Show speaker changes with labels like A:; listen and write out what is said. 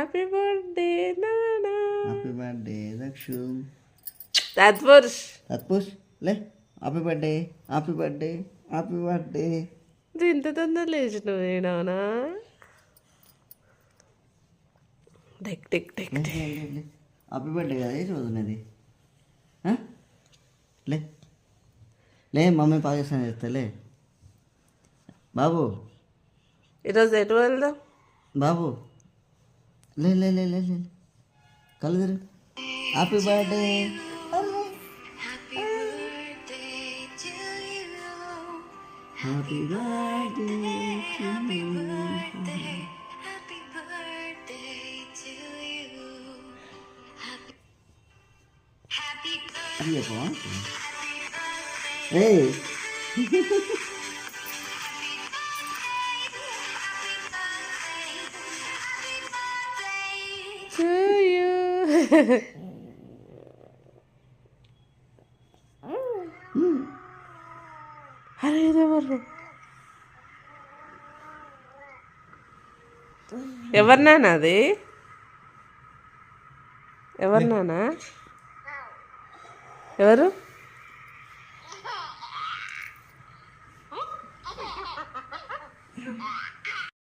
A: Happy birthday నానా.
B: Happy birthday Dakshu.
A: తత్పురుష్
B: తత్పుష్ లే. Happy birthday, happy birthday, happy birthday.
A: ఇంత తొందర లేచినవు నానా. టెక్ టెక్ టెక్
B: హ్యాపీ బర్త్డే కదా ఈ రోజు ఉన్నది. లే లే మమ్మీ పాకిస్తాన్ చేస్తలే. బాబు
A: ఈరోజు ఎటు వెళ్దాం
B: బాబు. లే లే లే లే లే కళ్ళు తిరుగు. Happy birthday. Happy birthday. A
A: to you. అరే ఇదెవరు? ఎవరు నాన్న అది? ఎవరు నాన్న? ఎవరు?